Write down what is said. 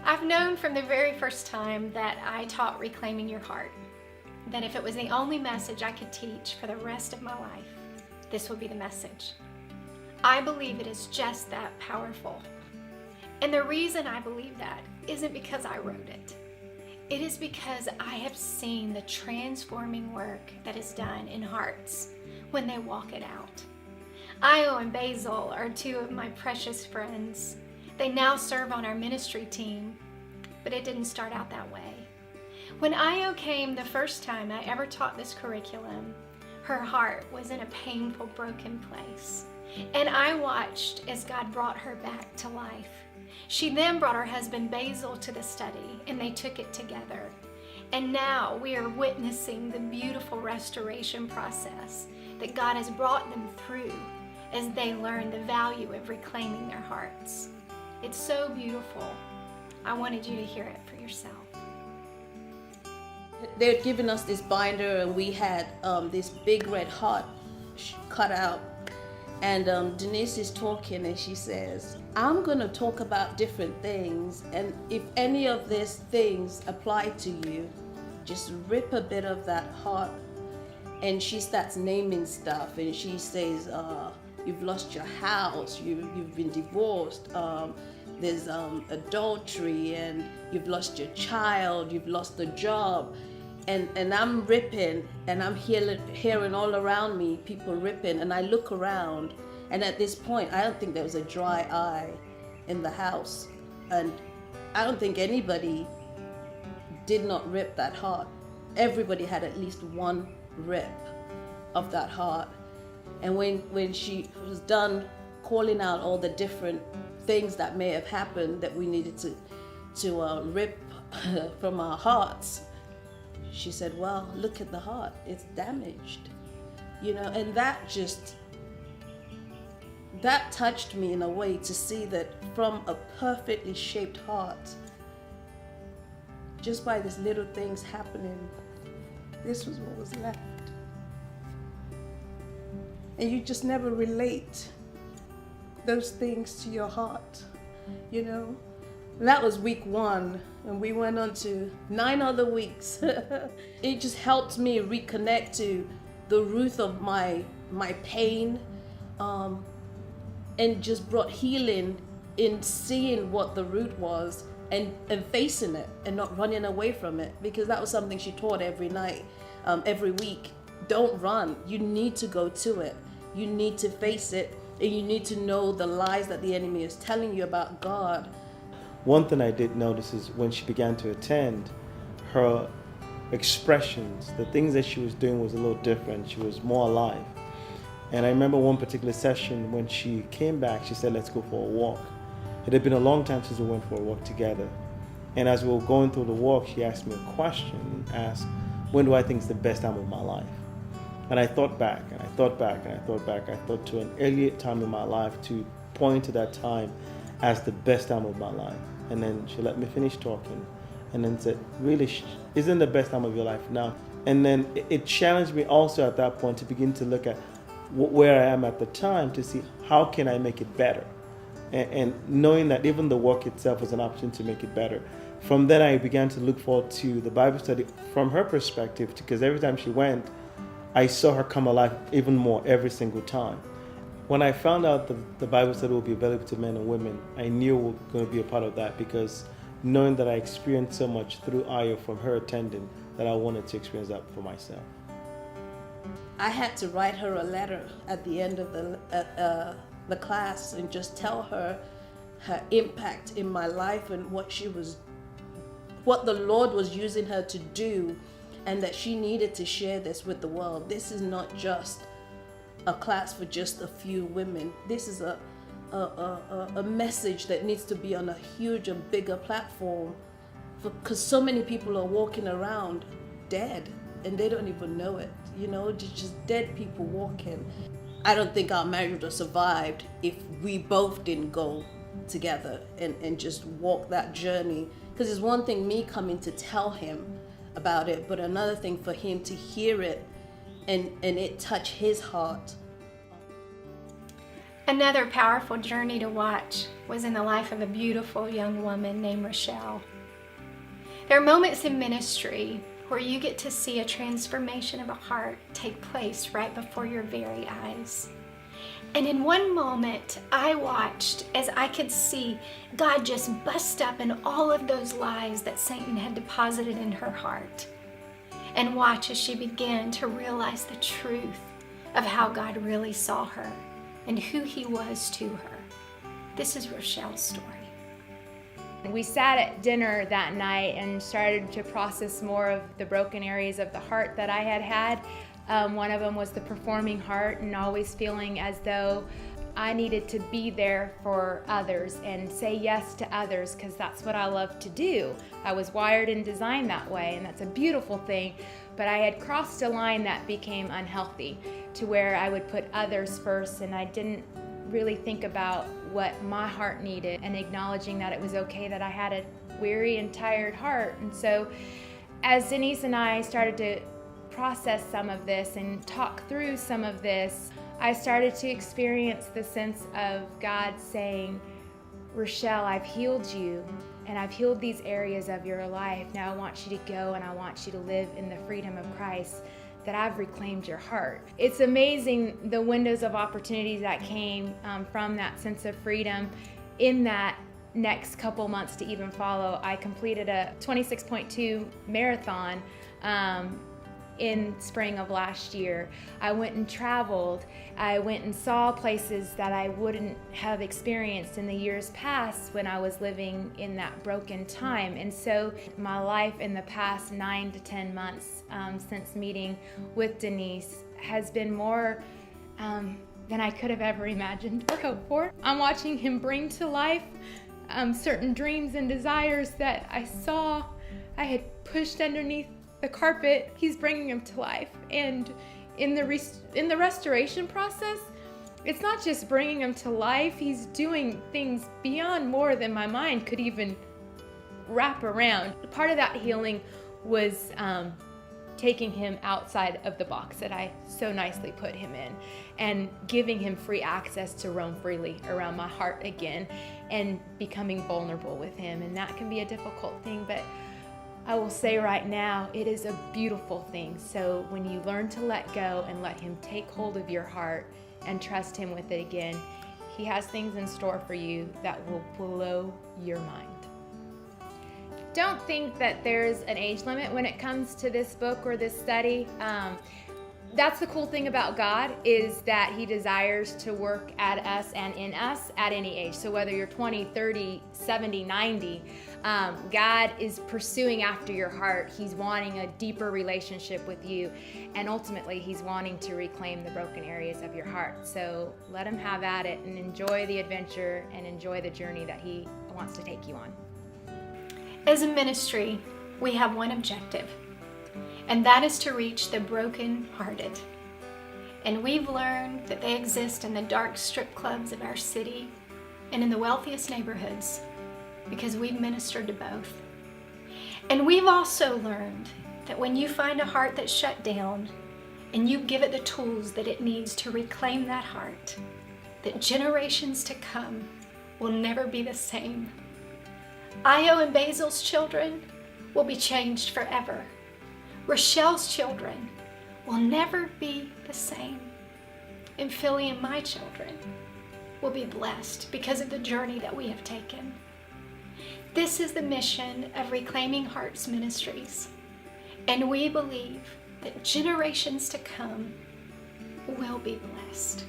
I've known from the very first time that I taught Reclaiming Your Heart that if it was the only message I could teach for the rest of my life, this would be the message. I believe it is just that powerful. And the reason I believe that isn't because I wrote it. It is because I have seen the transforming work that is done in hearts when they walk it out. Io and Basil are two of my precious friends. They now serve on our ministry team, but it didn't start out that way. When Io came the first time I ever taught this curriculum, her heart was in a painful, broken place. And I watched as God brought her back to life. She then brought her husband Basil to the study, and they took it together. And now we are witnessing the beautiful restoration process that God has brought them through as they learn the value of reclaiming their hearts. It's so beautiful. I wanted you to hear it for yourself. They had given us this binder, and we had this big red heart cut out. And Denise is talking, and she says, I'm going to talk about different things, and if any of these things apply to you, just rip a bit of that heart. And she starts naming stuff, and she says, you've lost your house, you've been divorced, there's adultery, and you've lost your child, you've lost the job. And I'm ripping, and I'm hearing all around me people ripping, and I look around, and at this point I don't think there was a dry eye in the house, and I don't think anybody did not rip that heart. Everybody had at least one rip of that heart. And when she was done calling out all the different things that may have happened that we needed to rip from our hearts, she said, well, look at the heart, it's damaged, and that touched me in a way, to see that from a perfectly shaped heart, just by these little things happening, this was what was left. And you just never relate those things to your heart, And that was week 1, and we went on to 9 other weeks. It just helped me reconnect to the root of my pain, and just brought healing in seeing what the root was, and facing it and not running away from it, because that was something she taught every night, every week. Don't run. You need to go to it. You need to face it, and you need to know the lies that the enemy is telling you about God. One thing I did notice is when she began to attend, her expressions, the things that she was doing was a little different. She was more alive. And I remember one particular session when she came back, she said, let's go for a walk. It had been a long time since we went for a walk together. And as we were going through the walk, she asked me a question, asked, when do I think is the best time of my life? And I thought back, and I thought back, and I thought back. I thought to an earlier time in my life to point to that time as the best time of my life. And then she let me finish talking, and then said, really, isn't the best time of your life now? And then it challenged me also at that point to begin to look at where I am at the time, to see how can I make it better. And knowing that even the work itself was an opportunity to make it better. From then I began to look forward to the Bible study from her perspective, because every time she went, I saw her come alive even more every single time. When I found out the Bible study would be available to men and women, I knew we were going to be a part of that, because knowing that I experienced so much through Io from her attending, that I wanted to experience that for myself. I had to write her a letter at the end of the class, and just tell her impact in my life, and what the Lord was using her to do, and that she needed to share this with the world. This is not just a class for just a few women. This is a message that needs to be on a huge and bigger platform, because so many people are walking around dead and they don't even know it. Just dead people walking. I don't think our marriage would have survived if we both didn't go together and just walk that journey. Because it's one thing me coming to tell him about it, but another thing for him to hear it and it touch his heart. Another powerful journey to watch was in the life of a beautiful young woman named Rochelle. There are moments in ministry where you get to see a transformation of a heart take place right before your very eyes. And in one moment, I watched as I could see God just bust up in all of those lies that Satan had deposited in her heart. And watch as she began to realize the truth of how God really saw her and who He was to her. This is Rochelle's story. We sat at dinner that night and started to process more of the broken areas of the heart that I had had. One of them was the performing heart, and always feeling as though I needed to be there for others and say yes to others, because that's what I love to do. I was wired and designed that way, and that's a beautiful thing. But I had crossed a line that became unhealthy, to where I would put others first, and I didn't really think about what my heart needed, and acknowledging that it was okay that I had a weary and tired heart. And so as Denise and I started to process some of this and talk through some of this, I started to experience the sense of God saying, Rochelle, I've healed you, and I've healed these areas of your life. Now I want you to go, and I want you to live in the freedom of Christ, that I've reclaimed your heart. It's amazing the windows of opportunities that came from that sense of freedom. In that next couple months to even follow, I completed a 26.2 marathon in spring of last year. I went and traveled. I went and saw places that I wouldn't have experienced in the years past when I was living in that broken time. And so my life in the past 9 to 10 months since meeting with Denise has been more than I could have ever imagined or hoped for. I'm watching Him bring to life certain dreams and desires that I saw I had pushed underneath the carpet. He's bringing them to life. And in the restoration process, it's not just bringing them to life. He's doing things beyond more than my mind could even wrap around. Part of that healing was taking him outside of the box that I so nicely put him in, and giving him free access to roam freely around my heart again, and becoming vulnerable with him. And that can be a difficult thing, but I will say right now, it is a beautiful thing. So when you learn to let go and let Him take hold of your heart and trust Him with it again, He has things in store for you that will blow your mind. Don't think that there's an age limit when it comes to this book or this study. That's the cool thing about God, is that He desires to work at us and in us at any age. So whether you're 20, 30, 70, 90, God is pursuing after your heart. He's wanting a deeper relationship with you, and ultimately He's wanting to reclaim the broken areas of your heart. So let Him have at it, and enjoy the adventure and enjoy the journey that He wants to take you on. As a ministry, we have one objective, and that is to reach the broken-hearted. And we've learned that they exist in the dark strip clubs of our city and in the wealthiest neighborhoods, because we've ministered to both. And we've also learned that when you find a heart that's shut down and you give it the tools that it needs to reclaim that heart, that generations to come will never be the same. Io and Basil's children will be changed forever. Rochelle's children will never be the same. And Philly and my children will be blessed because of the journey that we have taken. This is the mission of Reclaiming Hearts Ministries, and we believe that generations to come will be blessed.